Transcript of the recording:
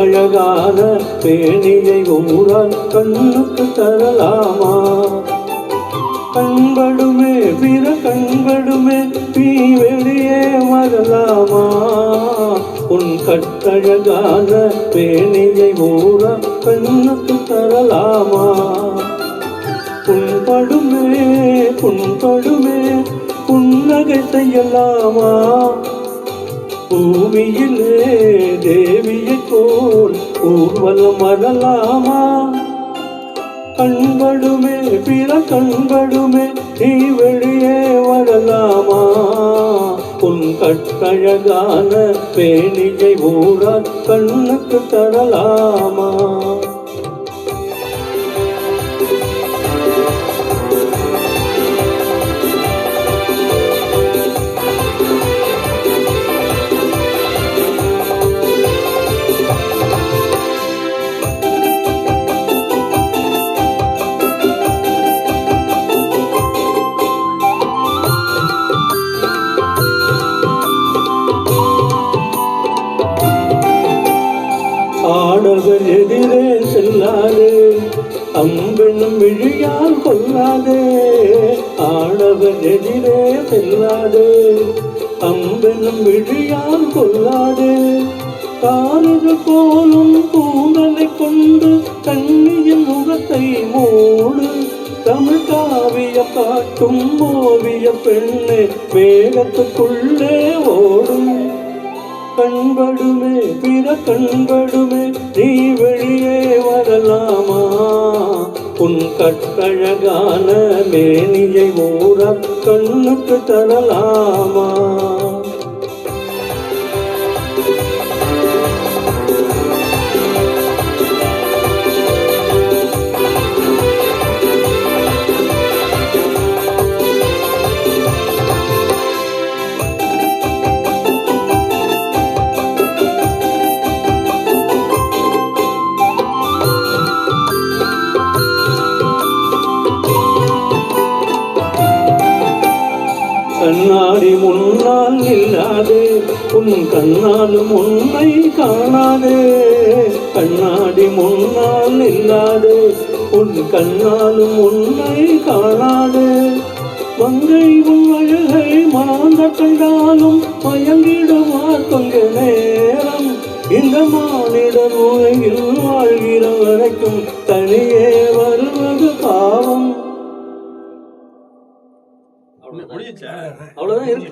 கட்டழகான பேணியை ஊரால் கண்ணுக்கு தரலாமா? கண்படுமே பிற கண்படுமே நீ வெளியே வரலாமா? உன் கட்டழகான பேணியை ஊரா கண்ணுக்கு தரலாமா? புண்படுமே புண்படுமே புன்னகை செய்யலாமா? பூமியிலே தேவியை போல் ஊர்வலம் வரலாமா? கண்படுமே பிற கண்படுமே நீ வெளியே வரலாமா? உன் கட்டழகான பேணியை ஊரா கண்ணுக்கு தரலாமா? ஆடவர் எதிரே செல்லாதே, அம்பெனும் விழியால் கொல்லாதே. ஆடவர் எதிரே செல்லாதே, அம்பெனும் விழியால் கொல்லாதே. காலது போலும் கூந்தலை கொண்டு கண்ணியின் முகத்தை மூடு. தமிழ் காவியம் காட்டும் ஓவிய பெண்ணே வேகத்துக்குள்ளே ஓடும். கண்படுமே பிற கண்படுமே நீ வெளியே வரலாமா? உன் கட்டழகான மேனியை ஊரா கண்ணுக்கு தரலாமா? கண்ணாடி முன்னால் இல்லாதே, உன் கண்ணாலும் உன்னை காணாதே. கண்ணாடி முன்னால் இல்லாதே, உன் கண்ணாலும் உன்னை காணாதே. மங்கை உன் அழகை மாந்த கண்டாலும் மயங்கிடுவார் கொஞ்ச நேரம். இந்த மானிட உலகில் வாழ்கிற வரைக்கும் தனியே வருவது பாவம். அவ்வளவுதான் இருக்கு.